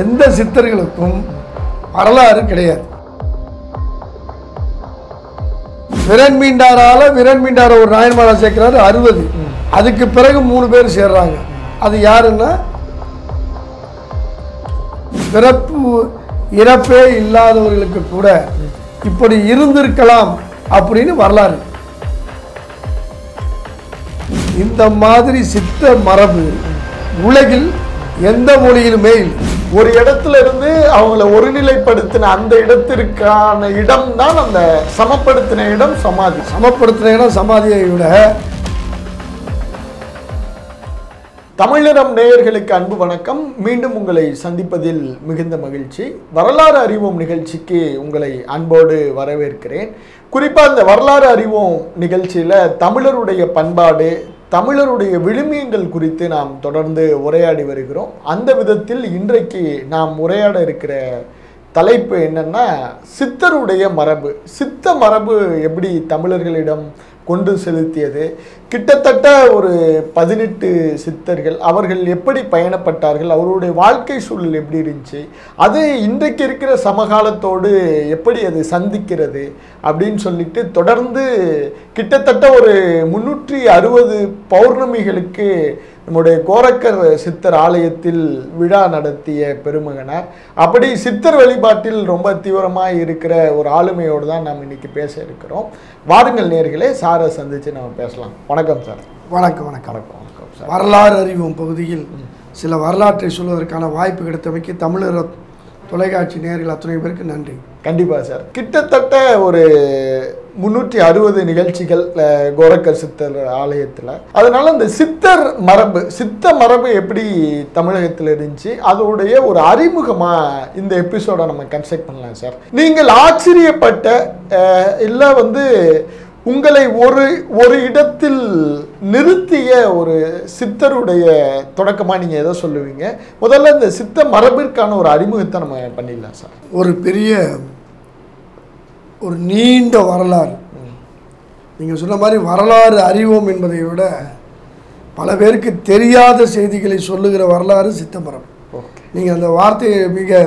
எந்த சித்தர்களுக்கும் வரலாறு கிடையாது. விரன் மீண்டார ஒரு நாயன்மாரா சேர்க்கிறாரு 60. அதுக்கு பிறகு 3 பேர் சேர்றாங்க. அது யாருன்னா பிறப்பு இறப்பே இல்லாதவர்களுக்கு கூட இப்படி இருந்திருக்கலாம் அப்படின்னு வரலாறு. இந்த மாதிரி சித்த மரபு உலகில் எந்த மொழியிலுமே இல்லை. ஒரு இடத்துல இருந்து அவங்கள ஒருநிலைப்படுத்தின அந்த இடத்திற்கான இடம் தான் அந்த சமப்படுத்தின இடம் சமாதி. சமப்படுத்தின இடம் சமாதியை விட தமிழரம் நேயர்களுக்கு அன்பு வணக்கம். மீண்டும் உங்களை சந்திப்பதில் மிகுந்த மகிழ்ச்சி. வரலாறு அறிவோம் நிகழ்ச்சிக்கு உங்களை அன்போடு வரவேற்கிறேன். குறிப்பாக இந்த வரலாறு அறிவோம் நிகழ்ச்சியில் தமிழருடைய பண்பாடு, தமிழருடைய விழுமியங்கள் குறித்து நாம் தொடர்ந்து உரையாடி வருகிறோம். அந்த விதத்தில் இன்றைக்கு நாம் உரையாட இருக்கிற தலைப்பு என்னன்னா, சித்தருடைய மரபு. சித்த மரபு எப்படி தமிழர்களிடம் கொண்டு செலுத்தியது, கிட்டத்தட்ட ஒரு 18 சித்தர்கள், அவர்கள் எப்படி பயணப்பட்டார்கள், அவருடைய வாழ்க்கை சூழல் எப்படி இருந்துச்சு, அது இன்றைக்கு இருக்கிற சமகாலத்தோடு எப்படி அது சந்திக்கிறது அப்படின்னு சொல்லிட்டு தொடர்ந்து கிட்டத்தட்ட ஒரு 360 பௌர்ணமிகளுக்கு நம்முடைய கோரக்கர் சித்தர் ஆலயத்தில் விழா நடத்திய பெருமகனார். அப்படி சித்தர் வழிபாட்டில் ரொம்ப தீவிரமாக இருக்கிற ஒரு ஆளுமையோடு தான் நாம் இன்னைக்கு பேச இருக்கிறோம். வாருங்கள் நேயர்களே, சாரை சந்தித்து நம்ம பேசலாம். வணக்கம் சார். வணக்கம் சார். வரலாறு அறிவோம் பகுதியில் சில வரலாற்றை சொல்வதற்கான வாய்ப்பு கிடைத்தமைக்கு தமிழர் தொலைக்காட்சி நேயர்கள் அத்தனை பேருக்கு நன்றி. கண்டிப்பாக சார். கிட்டத்தட்ட ஒரு 360 நிகழ்ச்சிகள் கோரக்கர் சித்தர் ஆலயத்தில். அதனால இந்த சித்த மரபு எப்படி தமிழகத்தில் இருந்துச்சு, அதோடைய ஒரு அறிமுகமாக இந்த எபிசோடை நம்ம கன்ஸ்ட்ரக்ட் பண்ணலாம் சார். நீங்கள் ஆச்சரியப்பட்ட இல்லை உங்களை ஒரு இடத்தில் நிறுத்திய ஒரு சித்தருடைய தொடக்கமாக நீங்கள் எதை சொல்லுவீங்க? முதல்ல இந்த சித்த மரபிற்கான ஒரு அறிமுகத்தை நம்ம பண்ணிடலாம் சார். ஒரு நீண்ட வரலாறு. நீங்கள் சொன்ன மாதிரி வரலாறு அறிவோம் என்பதை விட பல பேருக்கு தெரியாத செய்திகளை சொல்லுகிற வரலாறு சித்த மரபு. நீங்கள் அந்த வார்த்தையை மிக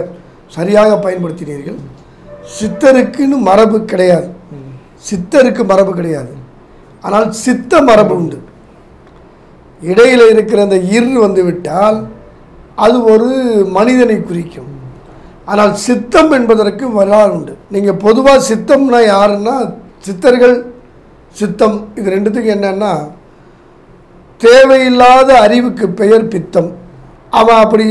சரியாக பயன்படுத்தினீர்கள். சித்தருக்குன்னு மரபு கிடையாது, சித்தருக்கு மரபு கிடையாது. ஆனால் சித்த மரபு உண்டு. இடையில் இருக்கிற அந்த வந்து விட்டால் அது ஒரு மனிதனை குறிக்கும். ஆனால் சித்தம் என்பதற்கு வரலாறு உண்டு. நீங்கள் பொதுவாக சித்தம்னா யாருன்னா, சித்தர்கள் சித்தம் இது ரெண்டுத்துக்கும் என்னன்னா, தேவையில்லாத அறிவுக்கு பெயர் பித்தம். அவன் அப்படி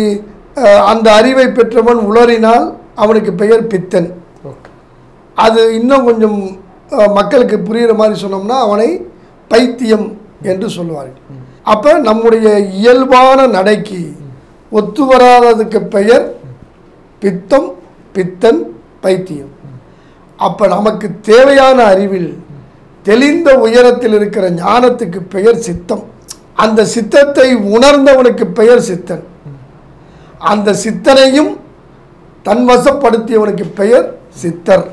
அந்த அறிவை பெற்றவன் உளறினால் அவனுக்கு பெயர் பித்தன். அது இன்னும் கொஞ்சம் மக்களுக்கு புரிகிற மாதிரி சொன்னோம்னா அவனை பைத்தியம் என்று சொல்லுவார்கள். அப்போ நம்முடைய இயல்பான நடைக்கு ஒத்து வராததுக்கு பெயர் பித்தம், பித்தன், பைத்தியம். அப்போ நமக்கு தேவையான அறிவில் தெளிந்த உயரத்தில் இருக்கிற ஞானத்துக்கு பெயர் சித்தம். அந்த சித்தத்தை உணர்ந்தவனுக்கு பெயர் சித்தன். அந்த சித்தனையும் தன்வசப்படுத்தியவனுக்கு பெயர் சித்தர்.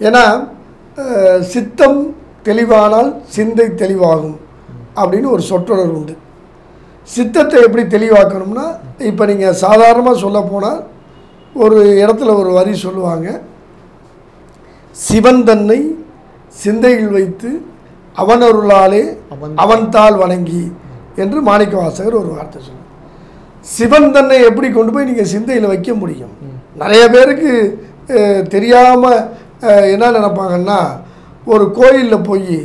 ஏன்னா சித்தம் தெளிவானால் சிந்தை தெளிவாகும் அப்படின்னு ஒரு சொற்றொடர் உண்டு. சித்தத்தை எப்படி தெளிவாக்கணும்னா, இப்போ நீங்கள் சாதாரணமாக சொல்ல போனால் ஒரு இடத்துல ஒரு வரி சொல்லுவாங்க, சிவன் தன்னை சிந்தையில் வைத்து அவன் அருளாலே அவன் தாள் வணங்கி என்று மாணிக்க வாசகர் ஒரு வார்த்தை சொல்லுவாங்க. சிவன் தன்னை எப்படி கொண்டு போய் நீங்கள் சிந்தையில் வைக்க முடியும்? நிறைய பேருக்கு தெரியாமல் என்ன நினைப்பாங்கன்னா, ஒரு கோயிலில் போய்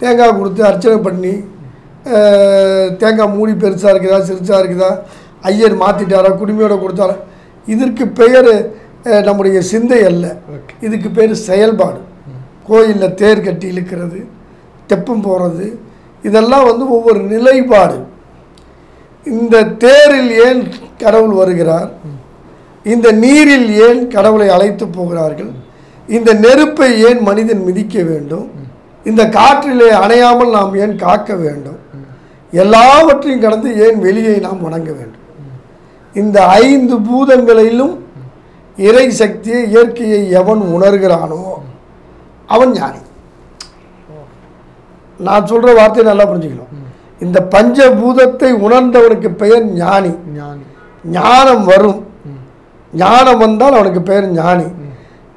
தேங்காய் கொடுத்து அர்ச்சனை பண்ணி, தேங்காய் மூடி பெருசாக இருக்குதா சிறுசாக இருக்குதா, ஐயர் மாற்றிட்டாரா குடுமையோட கொடுத்தாரா, இதற்கு பெயர் நம்முடைய சிந்தை அல்ல, இதுக்கு பேர் செயல்பாடு. கோயிலில் தேர் கட்டி இழுக்கிறது, தெப்பம் போகிறது, இதெல்லாம் ஒவ்வொரு நிலைப்பாடு. இந்த தேரில் ஏன் கடவுள் வருகிறார், இந்த நீரில் ஏன் கடவுளை அழைத்து போகிறார்கள், இந்த நெருப்பை ஏன் மனிதன் மிதிக்க வேண்டும், இந்த காற்றிலே அணையாமல் நாம் ஏன் காக்க வேண்டும், எல்லாவற்றையும் கடந்து ஏன் வெளியை நாம் வணங்க வேண்டும். இந்த 5 பூதங்களிலும் இறை சக்தியை இயற்கையை எவன் உணர்கிறானோ அவன் ஞானி. நான் சொல்ற வார்த்தையை நல்லா புரிஞ்சுக்கணும். இந்த பஞ்சபூதத்தை உணர்ந்தவனுக்கு பெயர் ஞானி. ஞானம் வரும். ஞானம் வந்தால் அவனுக்கு பேர் ஞானி.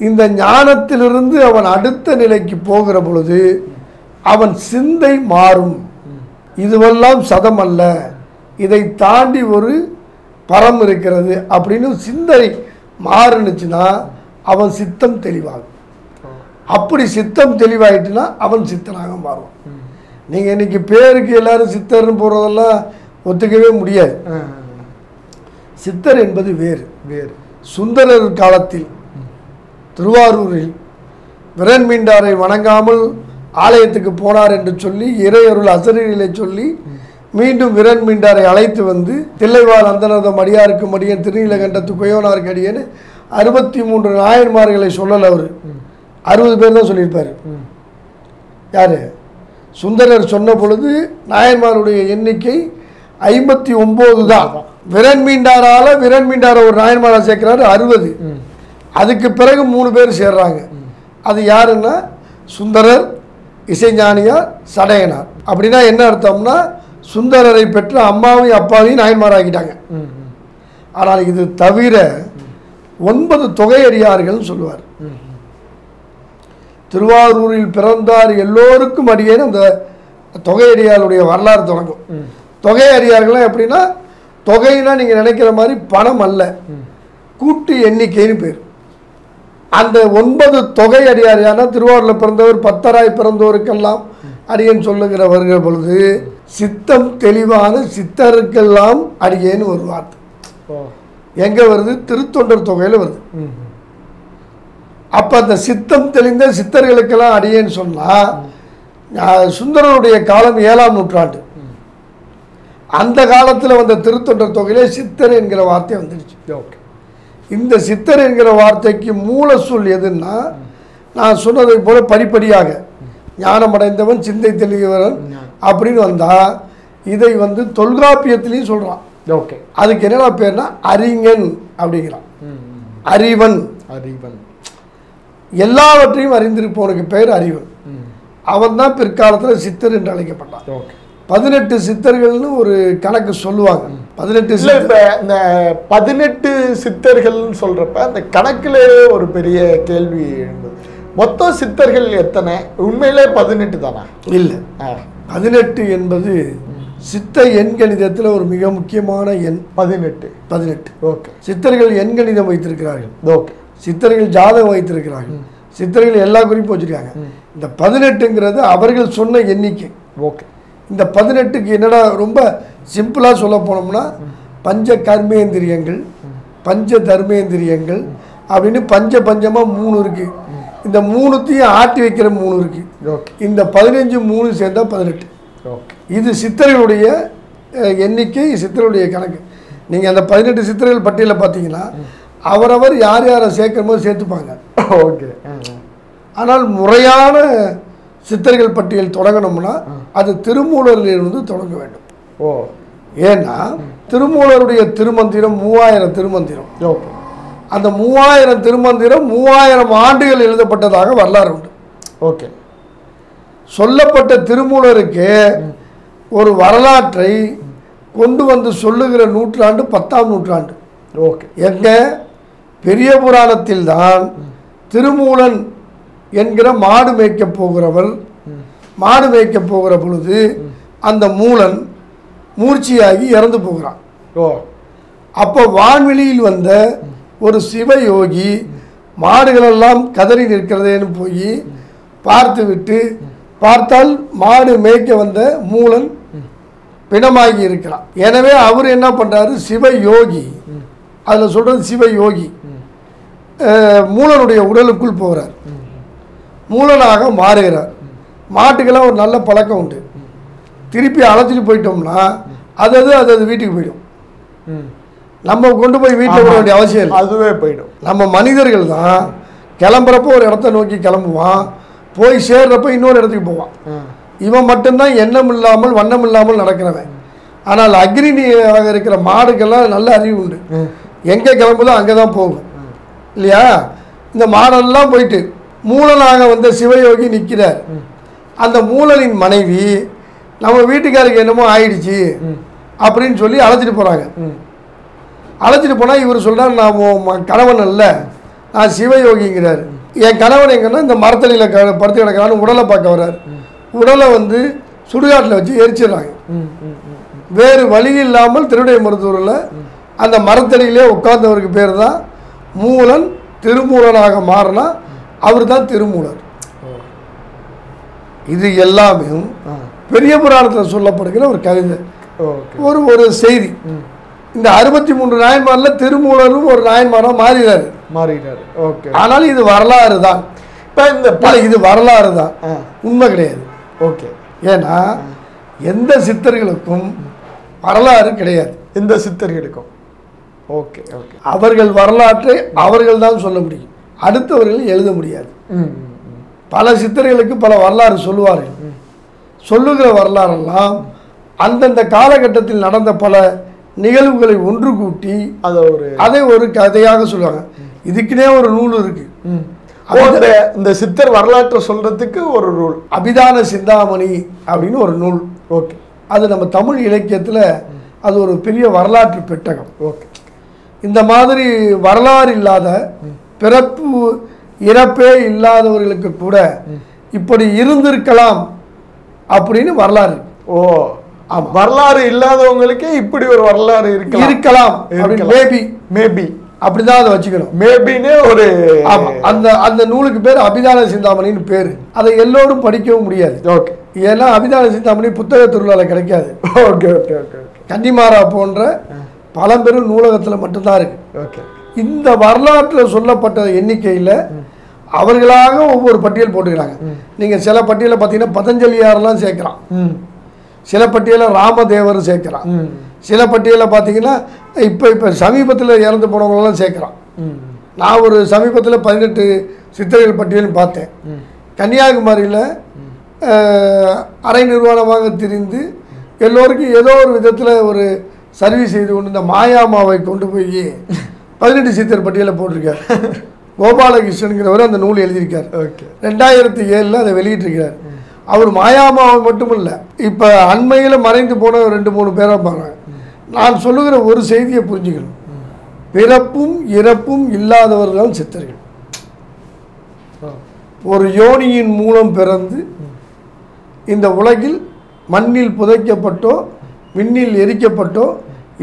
இந்த ஞானத்திலிருந்து அவன் அடுத்த நிலைக்கு போகிற பொழுது அவன் சிந்தை மாறும். இதுவெல்லாம் சதம் அல்ல, இதை தாண்டி ஒரு பரம் இருக்கிறது அப்படின்னு சிந்தை மாறுனுச்சுன்னா அவன் சித்தம் தெளிவாகும். அப்படி சித்தம் தெளிவாயிட்டுனா அவன் சித்தனாக மாறும். நீங்கள் இன்னைக்கு பேருக்கு எல்லாரும் சித்தர்னு போகிறதெல்லாம் ஒத்துக்கவே முடியாது. சித்தர் என்பது வேறு வேறு. சுந்தரர் காலத்தில் திருவாரூரில் விரன் மீண்டாரை வணங்காமல் ஆலயத்துக்கு போனார் என்று சொல்லி இறையருள் அசரீரிலே சொல்லி மீண்டும் விரன் மீண்டாரை அழைத்து வந்து தில்லைவாழ் அந்தனதம் அடியாருக்கு மடியன் திருநீலகண்டத்து குயோனாருக்கு அடியேன்னு 63 நாயன்மார்களை சொல்லலை. அவர் 60 பேர் தான் சொல்லியிருப்பார். யார்? சுந்தரர் சொன்ன பொழுது நாயன்மாருடைய எண்ணிக்கை 59 தான். விரன் மீண்டார ஒரு நாயன்மாரை சேர்க்கிறாரு 60. அதுக்கு பிறகு 3 பேர் சேர்றாங்க. அது யாருன்னா சுந்தரர், இசைஞானியார், சடையனார். அப்படின்னா என்ன அர்த்தம்னா சுந்தரரை பெற்ற அம்மாவையும் அப்பாவையும் நாயன்மாராக்கிட்டாங்க. ஆனால் இது தவிர 9 தொகையடியார்கள் சொல்லுவார். திருவாரூரில் பிறந்தார் எல்லோருக்கும் அடியேன்னு அந்த தொகையடியாருடைய வரலாறு தொடங்கும். தொகையடியார்கள்லாம் எப்படின்னா, தொகைனா நீங்கள் நினைக்கிற மாதிரி பணம் அல்ல, கூட்டு எண்ணிக்கைன்னு பேர். அந்த 9 தொகை அடியார் யாருன்னா திருவாரூரில் பிறந்தவர் 10 பிறந்தோருக்கெல்லாம் அடியேன்னு சொல்லுகிற வருகிற பொழுது சித்தம் தெளிவான சித்தருக்கெல்லாம் அடியேன்னு ஒரு வார்த்தை எங்கே வருது? திருத்தொண்டர் தொகையில் வருது. அப்போ அந்த சித்தம் தெளிந்த சித்தர்களுக்கெல்லாம் அடியேன்னு சொன்னால் சுந்தரனுடைய காலம் 7ஆம் நூற்றாண்டு. அந்த காலத்தில் வந்த திருத்தொண்டர் தொகையிலே சித்தர் என்கிற வார்த்தை வந்துடுச்சு. ஓகே, இந்த சித்தர் என்கிற வார்த்தைக்கு மூல சொல் எதுன்னா, நான் சொன்னதை போல படிப்படியாக ஞானமடைந்தவன் சிந்தை தெளிவன் அப்படின்னு வந்தால் இதை வந்து தொல்காப்பியத்திலையும் சொல்கிறான். ஓகே, அதுக்கு என்னென்ன பேர்னா அறிஞன் அப்படிங்கிறான். அறிவன், அறிவன் எல்லாவற்றையும் அறிந்திருப்பவனுக்கு பேர் அறிவன். அவன் தான் பிற்காலத்தில் சித்தர் என்று அழைக்கப்பட்டான். 18 சித்தர்கள்னு ஒரு கணக்கு சொல்லுவாங்க. 18 இப்போ இந்த 18 சித்தர்கள்னு சொல்கிறப்ப அந்த கணக்கில் ஒரு பெரிய கேள்வி எழுந்தது. மொத்தம் சித்தர்கள் எத்தனை? உண்மையிலே 18 தானா? இல்லை, 18 என்பது சித்த எண்கணிதத்தில் ஒரு மிக முக்கியமான எண். 18. ஓகே, சித்தர்கள் எண்கணிதம் வைத்திருக்கிறார்கள். ஓகே, சித்தர்கள் ஜாதகம் வைத்திருக்கிறார்கள். சித்தர்கள் எல்லா குறிப்பும் வச்சிருக்காங்க. இந்த 18ங்கிறது அவர்கள் சொன்ன எண்ணிக்கை. ஓகே, இந்த 18க்கு என்னடா ரொம்ப சிம்பிளாக சொல்ல போனோம்னா பஞ்ச கர்மேந்திரியங்கள், பஞ்ச தர்மேந்திரியங்கள் அப்படின்னு பஞ்சமாக 3 இருக்குது. இந்த 3த்தையும் ஆட்டி வைக்கிற 3 இருக்குது. இந்த 15 3 சேர்ந்தா 18. இது சித்தர்களுடைய எண்ணிக்கை, சித்தர்களுடைய கணக்கு. நீங்கள் அந்த 18 சித்தர்கள் பட்டியலில் பார்த்தீங்கன்னா அவரவர் யார் யாரை சேர்க்கும் போது சேர்த்துப்பாங்க. ஓகே, ஆனால் முறையான சித்தர்கள் பட்டியல் தொடங்கணும்னா அது திருமூலரிலிருந்து தொடங்க வேண்டும். ஓ, ஏன்னா திருமூலருடைய திருமந்திரம் 3000 திருமந்திரம். அந்த 3000 திருமந்திரம் 3000 ஆண்டுகள் எழுதப்பட்டதாக வரலாறு உண்டு. ஓகே, சொல்லப்பட்ட திருமூலருக்கு ஒரு வரலாற்றை கொண்டு வந்து சொல்லுகிற நூற்றாண்டு 10ஆம் நூற்றாண்டு. ஓகே, எங்க பெரிய புராணத்தில் தான் திருமூலன் என்கிற மாடு மேய்க்க போகிறவள் மாடு மேய்க்க போகிற பொழுது அந்த மூலன் மூர்ச்சியாகி இறந்து போகிறான். ஓ, அப்போ வான்வெளியில் வந்த ஒரு சிவயோகி மாடுகளெல்லாம் கதறி நிற்கிறதேன்னு போய் பார்த்து விட்டு பார்த்தால் மாடு மேய்க்க வந்த மூலன் பிணமாகி இருக்கிறான். எனவே அவர் என்ன பண்ணுறாரு? சிவயோகி, அதில் சொல்கிறது சிவயோகி மூலனுடைய உடலுக்குள் போகிறார். மூலனாக மாறுகிறார். மாட்டுக்கெல்லாம் ஒரு நல்ல பழக்கம் உண்டு. திருப்பி அழைச்சிட்டு போயிட்டோம்னா அது வீட்டுக்கு போயிடும். நம்ம கொண்டு போய் வீட்டில் விட வேண்டிய அவசியம் இல்லை, அதுவே போயிடும். நம்ம மனிதர்கள் தான் கிளம்புறப்போ ஒரு இடத்த நோக்கி கிளம்புவான், போய் சேர்றப்ப இன்னொரு இடத்துக்கு போவான். இவன் மட்டும்தான் எண்ணம் இல்லாமல் வண்ணம் இல்லாமல் நடக்கிறவன். ஆனால் அக்னியாக இருக்கிற மாடுக்கெல்லாம் நல்ல அறிவு உண்டு. எங்கே கிளம்புதோ அங்கே தான் போகும் இல்லையா? இந்த மாடெல்லாம் போயிட்டு மூலனாக வந்த சிவயோகி நிற்கிறார். அந்த மூலனின் மனைவி நம்ம வீட்டுக்காருக்கு என்னமோ ஆயிடுச்சு அப்படின்னு சொல்லி அழைச்சிட்டு போகிறாங்க. அழைச்சிட்டு போனால் இவர் சொல்கிறார் நான் உன் கணவன் அல்ல, நான் சிவயோகிங்கிறார். என் கணவன் எங்கன்னா இந்த மரத்தடியில் படுத்து கிடக்கிறான்னு உடலை பார்க்க வர்றார். உடலை வந்து சுடுகாட்டில் வச்சு எரிச்சிடுறாங்க. வேறு வழி இல்லாமல் திருவிடை மருத்துவரில் அந்த மரத்தடியிலே உட்கார்ந்தவருக்கு பேர் தான் மூலன். திருமூலனாக மாறினா அவர் தான் திருமூலர். இது எல்லாமே பெரிய புராணத்தில் சொல்லப்படுகிற ஒரு கவிதை, ஒரு செய்தி. இந்த 63 நாயன்மாரில் திருமூலரும் ஒரு நாயன்மாராக மாறினார். ஓகே. ஆனால் இது வரலாறு தான். இப்போ இது வரலாறு தான், உண்மை கிடையாது. ஓகே. ஏன்னா எந்த சித்தர்களுக்கும் வரலாறு கிடையாது. எந்த சித்தர்களுக்கும் ஓகே ஓகே அவர்கள் வரலாற்றை அவர்கள் தான் சொல்ல முடியும், அடுத்தவர்கள் எழுத முடியாது. பல சித்தர்களுக்கு பல வரலாறு சொல்லுவார்கள். சொல்லுகிற வரலாறெல்லாம் அந்தந்த காலகட்டத்தில் நடந்த பல நிகழ்வுகளை ஒன்று கூட்டி அதை ஒரு கதையாக சொல்லுவாங்க. இதுக்குனே ஒரு நூல் இருக்கு. இந்த சித்தர் வரலாற்றை சொல்றதுக்கு ஒரு நூல், அபிதான சிந்தாமணி அப்படின்னு ஒரு நூல். ஓகே. அது நம்ம தமிழ் இலக்கியத்தில் அது ஒரு பெரிய வரலாற்று பெட்டகம். ஓகே. இந்த மாதிரி வரலாறு இல்லாத, பிறப்பு இறப்பே இல்லாதவர்களுக்கு கூட இப்படி இருந்திருக்கலாம் அப்படின்னு வரலாறு. ஓ ஆமாம், வரலாறு இல்லாதவங்களுக்கு இப்படி ஒரு வரலாறு இருக்கலாம். மேபி அப்படிதான் அதை வச்சுக்கணும். மேபின்னு ஒரு ஆமாம், அந்த நூலுக்கு பேர் அபிதான சிந்தாமணின்னு பேர். அதை எல்லோரும் படிக்கவும் முடியாது. ஓகே. ஏன்னா அபிதான சிந்தாமணி புத்தக திருவிழாவில் கிடைக்காது. ஓகே ஓகே ஓகே கன்னிமாரா போன்ற பழம்பெரும் நூலகத்தில் மட்டும்தான் இருக்கு. ஓகே. இந்த வரலாற்றில் சொல்லப்பட்ட எண்ணிக்கையில் அவர்களாக ஒவ்வொரு பட்டியல் போட்டுக்கிறாங்க. நீங்கள் சில பட்டியலை பார்த்தீங்கன்னா பதஞ்சலியாரெல்லாம் சேர்க்குறான், சில பட்டியலில் ராமதேவர் சேர்க்குறான், சில பட்டியலில் பார்த்தீங்கன்னா இப்போ சமீபத்தில் இறந்து போனவங்களெல்லாம் சேர்க்குறான். நான் ஒரு சமீபத்தில் 18 சித்தர்கள் பட்டியலும் பார்த்தேன். கன்னியாகுமரியில் அரை நிர்வாணமாக திரிந்து எல்லோருக்கும் ஏதோ ஒரு விதத்தில் ஒரு சர்வீஸ் செய்து கொண்டு இந்த மாயாமாவை கொண்டு போய் 18 சித்தர் பட்டியலில் போட்டிருக்கார். கோபாலகிருஷ்ணன்கிறவர் அந்த நூல் எழுதியிருக்கார். 2007 அதை வெளியிட்டிருக்கிறார். அவர் மாயாமாவை மட்டும் இல்லை, இப்போ அண்மையில் மறைந்து போன 2-3 பேரை பாருங்க. நான் சொல்லுகிற ஒரு செய்தியை புரிஞ்சுக்கணும், பிறப்பும் இறப்பும் இல்லாதவர்கள் சித்தர்கள். ஒரு யோனியின் மூலம் பிறந்து இந்த உலகில் மண்ணில் புதைக்கப்பட்டோ விண்ணில் எரிக்கப்பட்டோ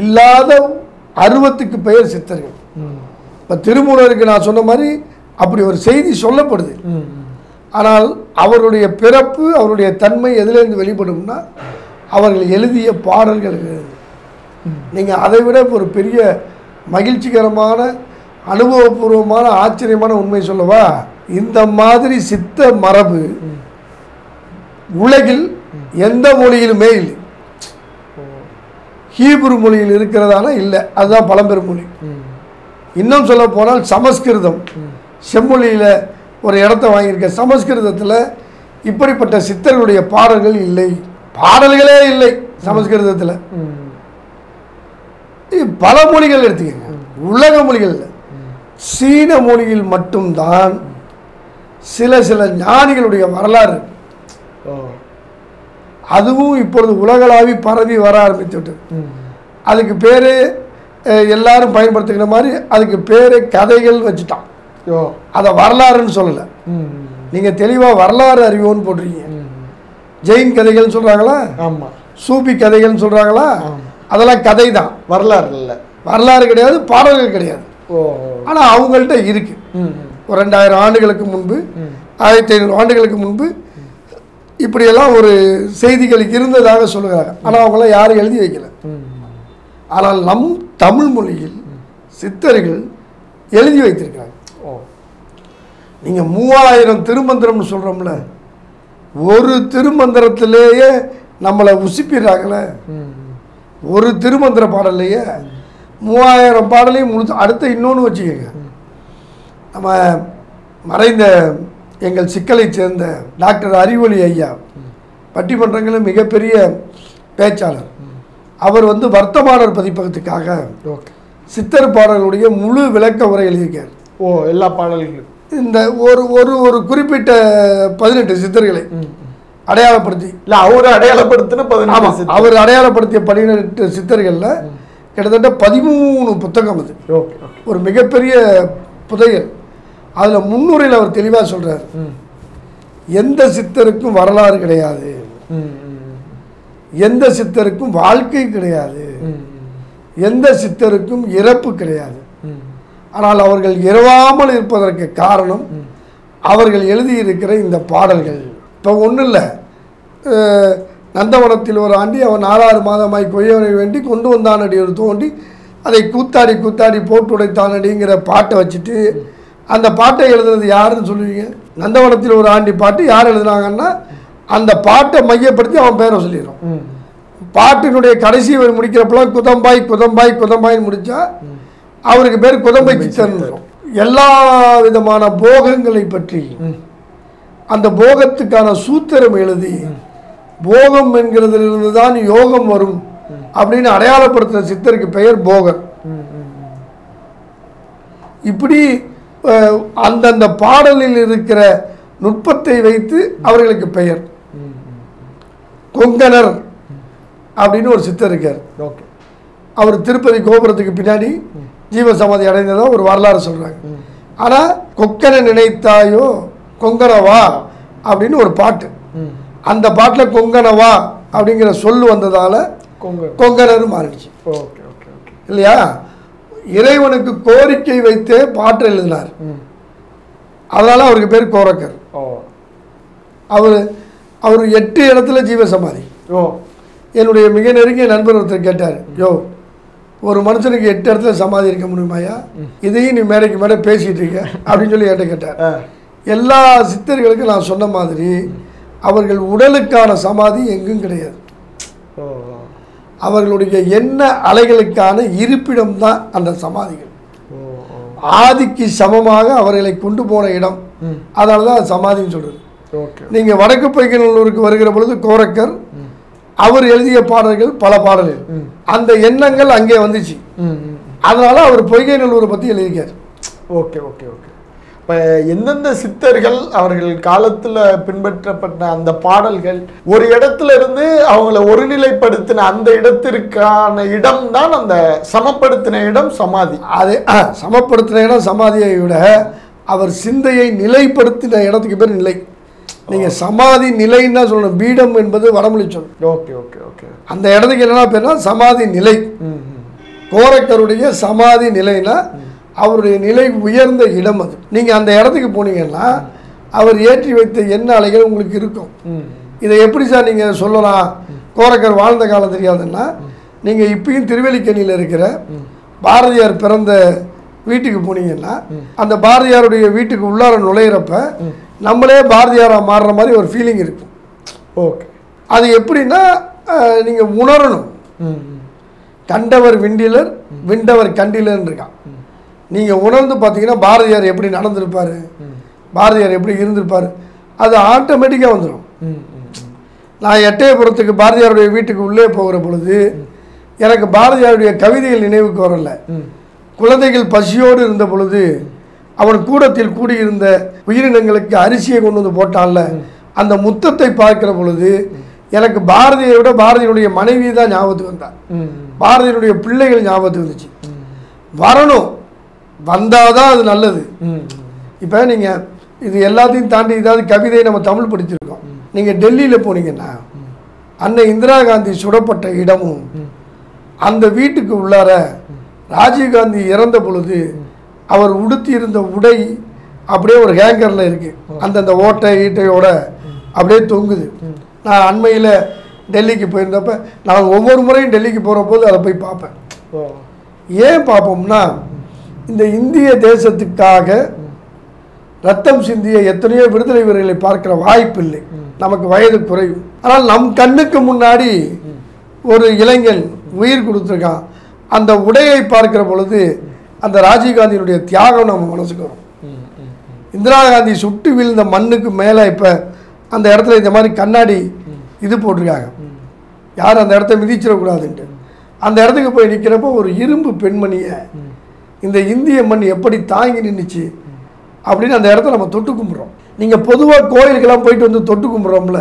இல்லாத 60க்கு பெயர் சித்தர்கள். இப்போ திருமூலருக்கு நான் சொன்ன மாதிரி அப்படி ஒரு செய்தி சொல்லப்படுது. ஆனால் அவருடைய பிறப்பு, அவருடைய தன்மை எதிலிருந்து வெளிப்படும்னா அவர்கள் எழுதிய பாடல்கள். நீங்கள் அதை விட ஒரு பெரிய மகிழ்ச்சிகரமான அனுபவபூர்வமான ஆச்சரியமான உண்மை சொல்லவா, இந்த மாதிரி சித்த மரபு உலகில் எந்த மொழியிலுமே இல்லை. ஹீப்ரு மொழியில் இருக்கிறதான இல்லை, அதுதான் பழம்பெரும் மொழி. இன்னும் சொல்ல போனால் சமஸ்கிருதம் செம்மொழியில் ஒரு இடத்த வாங்கியிருக்க. சமஸ்கிருதத்தில் இப்படிப்பட்ட சித்தர்களுடைய பாடல்கள் இல்லை, பாடல்களே இல்லை சமஸ்கிருதத்தில். பல மொழிகள் எடுத்துக்கங்க, உலக மொழிகள் இல்லை, சீன மொழியில் மட்டும்தான் சில ஞானிகளுடைய வரலாறு. அதுவும் இப்பொழுது உலகளாவி பரவி வர ஆரம்பித்து விட்டது. அதுக்கு பேர் எல்லாரும் பயன்படுத்துகிற மாதிரி அதுக்கு பேர் கதைகள் வச்சுட்டான். அதை வரலாறுன்னு சொல்லலை. நீங்கள் தெளிவாக வரலாறு அறிவோன்னு போடுறீங்க. ஜெயின் கதைகள்னு சொல்கிறாங்களா? ஆமாம். சூபி கதைகள்னு சொல்கிறாங்களா? அதெல்லாம் கதை தான், வரலாறு இல்லை. வரலாறு கிடையாது, பாடல்கள் கிடையாது. ஆனால் அவங்கள்ட்ட இருக்கு. ஒரு 2000 ஆண்டுகளுக்கு முன்பு, 1500 ஆண்டுகளுக்கு முன்பு இப்படியெல்லாம் ஒரு செய்திகள் இருந்ததாக சொல்லுகிறாங்க. ஆனால் அவங்களாம் யாரும் எழுதி வைக்கல. ஆனால் நம் தமிழ் மொழியில் சித்தர்கள் எழுதி வைத்திருக்காங்க. நீங்கள் 3000 திருமந்திரம்னு சொல்கிறோம்ல, ஒரு திருமந்திரத்திலேயே நம்மளை உசிப்பிடுறாங்களே. ஒரு திருமந்திர பாடல்லையே 3000 பாடலையும் முடிச்சு. அடுத்த இன்னொன்று வச்சுக்கோங்க, நம்ம மறைந்த எங்கள் சிக்கலை சேர்ந்த டாக்டர் அறிவொளி ஐயா, பட்டிமன்றங்களில் மிகப்பெரிய பேச்சாளர். அவர் வர்த்தமானர் பதிப்பகத்துக்காக சித்தர் பாடல்களுடைய முழு விளக்க உரை எழுதியிருக்கார். எல்லா பாடல்களும் இந்த ஒரு குறிப்பிட்ட 18 சித்தர்களை அடையாளப்படுத்தி, இல்லை அவர் அடையாளப்படுத்தின 18, அவர் அடையாளப்படுத்திய 18 சித்தர்களில் கிட்டத்தட்ட 13 புத்தகம் அது. Okay okay. ஒரு மிகப்பெரிய புதையல். அதில் முன்னுரையில் அவர் தெளிவாக சொல்கிறார், எந்த சித்தருக்கும் வரலாறு கிடையாது, எந்த சித்தருக்கும் வாழ்க்கை கிடையாது, எந்த சித்தருக்கும் இறப்பு கிடையாது. ஆனால் அவர்கள் இரவாமல் இருப்பதற்கு காரணம் அவர்கள் எழுதியிருக்கிற இந்த பாடல்கள். இப்போ ஒன்றும் இல்லை, நந்தவனத்தில் ஒரு ஆண்டி அவன் 6 மாதமாய் கொய்யவனை வேண்டி கொண்டு வந்தானடி ஒரு தோண்டி அதை கூத்தாடி கூத்தாடி போட்டு உடைத்தானடிங்கிற பாட்டை வச்சுட்டு அந்த பாட்டை எழுதுனது யாருன்னு சொல்லுவீங்க? நந்தவனத்தில் ஒரு ஆண்டி பாட்டு யார் எழுதுனாங்கன்னா அந்த பாட்டை மையப்படுத்தி அவன் பேரை சொல்லிடுறான். பாட்டினுடைய கடைசி முடிக்கிறப்பெல்லாம் குதம்பாய் குதம்பாய் குதம்பாய்ன்னு முடித்தா அவருக்கு பேர் குதம்பை சித்தன். எல்லா விதமான போகங்களை பற்றி அந்த போகத்துக்கான சூத்திரம் எழுதி போகம் என்கிறதிலிருந்து தான் யோகம் வரும் அப்படின்னு அடையாளப்படுத்துகிற சித்தருக்கு பெயர் போகர். இப்படி அந்தந்த பாடலில் இருக்கிற நுட்பத்தை வைத்து அவர்களுக்கு பெயர். கொங்கணர் அப்படின்னு ஒரு சித்தர் இருக்கார். அவர் திருப்பதி கோபுரத்துக்கு பின்னாடி ஜீவசமாதி அடைந்ததா ஒரு வரலாறு சொல்றாங்க. ஆனால் கொக்கனை நினைத்தாயோ கொங்கணவா அப்படின்னு ஒரு பாட்டு, அந்த பாட்டில் கொங்கணவா அப்படிங்கிற சொல்லு வந்ததால கொங்கணர் மாறிடுச்சு இல்லையா? இறைவனுக்கு கோரிக்கை வைத்தே பாட்டு எழுதினார், அதனால அவருக்கு பேர் கோரக்கர். அவர் 8 இடத்துல ஜீவசமாதி. என்னுடைய மிக நெருங்கிய நண்பர் ஒருத்தர் கேட்டார், யோ ஒரு மனுஷனுக்கு 8 இடத்துல சமாதி இருக்க முடியுமாயா, இதையும் நீ மேடைக்கு மேடை பேசிட்டு இருக்க அப்படின்னு சொல்லி என்கிட்ட கேட்டார். எல்லா சித்தர்களுக்கும் நான் சொன்ன மாதிரி அவர்கள் உடலுக்கான சமாதி எங்கும் கிடையாது. அவர்களுடைய எண்ண அலைகளுக்கான இருப்பிடம் தான் அந்த சமாதிகள். ஆதிக்கு சமமாக அவர்களை கொண்டு போன இடம், அதனால தான் சமாதின்னு சொல்றது. நீங்கள் வடக்கு பொய்கைநல்லூருக்கு வருகிற பொழுது கோரக்கர் அவர் எழுதிய பாடல்கள் பல பாடல்கள், அந்த எண்ணங்கள் அங்கே வந்துச்சு, அதனால அவர் பொய்கைநல்லூரை பற்றி எழுதியிருக்கார். Okay okay okay. இப்போ எந்தெந்த சித்தர்கள் அவர்கள் காலத்தில் பின்பற்றப்பட்ட அந்த பாடல்கள் ஒரு இடத்துல இருந்து அவங்கள ஒருநிலைப்படுத்தின அந்த இடத்திற்கான இடம் தான் அந்த சமப்படுத்தின இடம் சமாதி. அது சமப்படுத்தின இடம் சமாதியை விட அவர் சிந்தையை நிலைப்படுத்தின இடத்துக்கு பேர் நிலை. நீங்கள் சமாதி நிலைன்னு தான் சொல்லணும். பீடம் என்பது வடமொழி சொல். Okay okay okay. அந்த இடத்துக்கு என்னன்னா பேர்னா சமாதி நிலை. கோரக்கருடைய சமாதி நிலைனா அவருடைய நிலை உயர்ந்த இடம் அது. நீங்கள் அந்த இடத்துக்கு போனீங்கன்னா அவர் ஏற்றி வைத்த எண்ண அலைகள் உங்களுக்கு இருக்கும். இதை எப்படி சார் நீங்கள் சொல்லலாம், கோரக்கர் வாழ்ந்த காலம் தெரியாதுன்னா, நீங்கள் இப்பயும் திருவல்லிக்கேணியில் இருக்கிற பாரதியார் பிறந்த வீட்டுக்கு போனீங்கன்னா அந்த பாரதியாருடைய வீட்டுக்கு உள்ளார நுழையிறப்ப நம்மளே பாரதியாராக மாறுற மாதிரி ஒரு ஃபீலிங் இருக்கும். ஓகே. அது எப்படின்னா நீங்கள் உணரணும். கண்டவர் விண்டிலர் விண்டவர் கண்டிலர்னு இருக்கான். நீங்கள் உணர்ந்து பார்த்தீங்கன்னா பாரதியார் எப்படி நடந்திருப்பார், பாரதியார் எப்படி இருந்திருப்பார், அது ஆட்டோமேட்டிக்காக வந்துடும். நான் எட்டயபுரத்துக்கு பாரதியாருடைய வீட்டுக்கு உள்ளே போகிற பொழுது எனக்கு பாரதியாருடைய கவிதைகள் நினைவுக்கு வரல. குழந்தைகள் பசியோடு இருந்த பொழுது அவன் கூடத்தில் கூடியிருந்த உயிரினங்களுக்கு அரிசியை கொண்டு வந்து போட்டான்ல, அந்த முத்தத்தை பார்க்கிற பொழுது எனக்கு பாரதியை விட பாரதியினுடைய மனைவி தான் ஞாபகத்துக்கு வந்தார், பாரதியினுடைய பிள்ளைகள் ஞாபகத்துக்கு வந்துச்சு. வரணும், வந்தாதான் அது நல்லது. இப்போ நீங்கள் இது எல்லாத்தையும் தாண்டி ஏதாவது கவிதையை நம்ம தமிழ் படிச்சிருக்கோம். நீங்கள் டெல்லியில் போனீங்கன்னா அன்னை இந்திரா காந்தி சுடப்பட்ட இடமும் அந்த வீட்டுக்கு உள்ளார ராஜீவ்காந்தி இறந்த பொழுது அவர் உடுத்தி இருந்த உடை அப்படியே ஒரு ஹேங்கரில் இருக்குது, அந்தந்த ஓட்டை ஈட்டையோட அப்படியே தொங்குது. நான் அண்மையில் டெல்லிக்கு போயிருந்தப்ப நான் ஒவ்வொரு முறையும் டெல்லிக்கு போகிற போது அதை போய் பார்ப்பேன். ஏன் பார்ப்போம்னா இந்த இந்திய தேசத்துக்காக ரத்தம் சிந்திய எத்தனையோ விடுதலை வீரர்களை பார்க்கிற வாய்ப்பு இல்லை, நமக்கு வயது குறைவு. ஆனால் நம் கண்ணுக்கு முன்னாடி ஒரு இளைஞன் உயிர் கொடுத்துருக்கான், அந்த உடையை பார்க்கிற பொழுது அந்த ராஜீவ்காந்தியினுடைய தியாகம் நம்ம மனசுக்கு வரும். இந்திரா காந்தி சுட்டு வீழ்ந்த மண்ணுக்கு மேலே இப்போ அந்த இடத்துல இந்த மாதிரி கண்ணாடி இது போட்டிருக்காங்க, யாரும் அந்த இடத்த மிதிச்சிடக்கூடாதுன்ட்டு. அந்த இடத்துக்கு போய் நிற்கிறப்போ ஒரு இரும்பு பெண்மணியை இந்த இந்திய மண் எப்படி தாங்கி நின்றுச்சு அப்படின்னு அந்த இடத்த நம்ம தொட்டு கும்பிட்றோம். நீங்கள் பொதுவாக கோயிலுக்கெல்லாம் போயிட்டு வந்து தொட்டு கும்பிட்றோம்ல,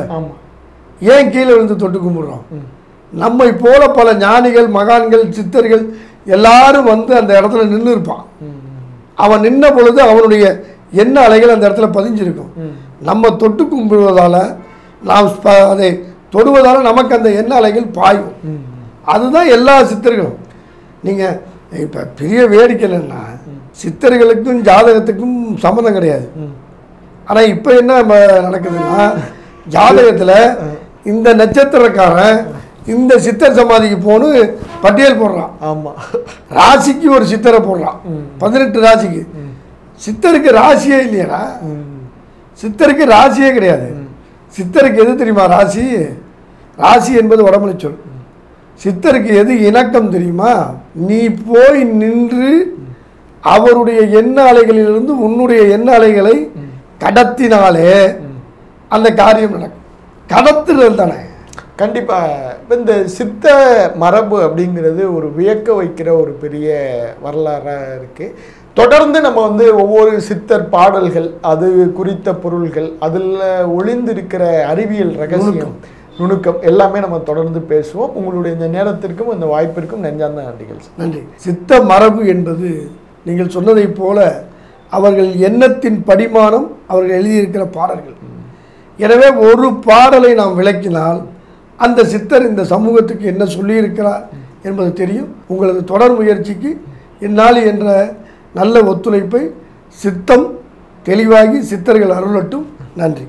ஏன் கீழே விழுந்து தொட்டு கும்பிட்றோம்? நம்மை போல பல ஞானிகள் மகான்கள் சித்தர்கள் எல்லாரும் வந்து அந்த இடத்துல நின்று இருப்பான். அவன் நின்ன பொழுது அவனுடைய எண்ண அலைகள் அந்த இடத்துல பதிஞ்சிருக்கும். நம்ம தொட்டு கும்பிடுவதால் நாம் அதை தொடுவதால் நமக்கு அந்த எண்ண அலைகள் பாயும். அதுதான் எல்லா சித்தர்களும். நீங்கள் இப்போ பெரிய வேடிக்கை என்னன்னா, சித்தர்களுக்கும் ஜாதகத்துக்கும் சம்மந்தம் கிடையாது. ஆனால் இப்போ என்ன நடக்குதுன்னா, ஜாதகத்தில் இந்த நட்சத்திரக்காரன் இந்த சித்தர் சமாதிக்கு போன்னு பட்டியல் போடுறான். ஆமாம், ராசிக்கு ஒரு சித்தரை போடுறான். 18 ராசிக்கு. சித்தருக்கு ராசியே இல்லையாடா. சித்தருக்கு ராசியே கிடையாது. சித்தருக்கு எது தெரியுமா ராசி? ராசி என்பது வடமொழி சொல். சித்தருக்கு எது இணக்கம் தெரியுமா? நீ போய் நின்று அவருடைய எண்ண அலைகளிலிருந்து உன்னுடைய எண்ண அலைகளை கடத்தினாலே அந்த காரியம் நடக்கும். கடத்துறது தானே. கண்டிப்பாக இந்த சித்த மரபு அப்படிங்கிறது ஒரு வியக்க வைக்கிற ஒரு பெரிய வரலாறாக இருக்குது. தொடர்ந்து நம்ம வந்து ஒவ்வொரு சித்தர் பாடல்கள், அது குறித்த பொருள்கள், அதில் ஒளிந்திருக்கிற அறிவியல் ரகசியம், நுணுக்கம் எல்லாமே நம்ம தொடர்ந்து பேசுவோம். உங்களுடைய இந்த நேரத்திற்கும் இந்த வாய்ப்பிற்கும் நெஞ்சார்ந்த நன்றிகள். நன்றி. சித்த மரபு என்பது நீங்கள் சொன்னதைப் போல அவர்கள் எண்ணத்தின் படிமானம் அவர்கள் எழுதியிருக்கிற பாடல்கள். எனவே ஒரு பாடலை நாம் விளக்கினால் அந்த சித்தர் இந்த சமூகத்துக்கு என்ன சொல்லியிருக்கிறார் என்பது தெரியும். உங்களது தொடர் முயற்சிக்கு என்னால் என்ற நல்ல ஒத்துழைப்பை சித்தம் தெளிவாகி சித்தர்கள் அருளட்டும். நன்றி.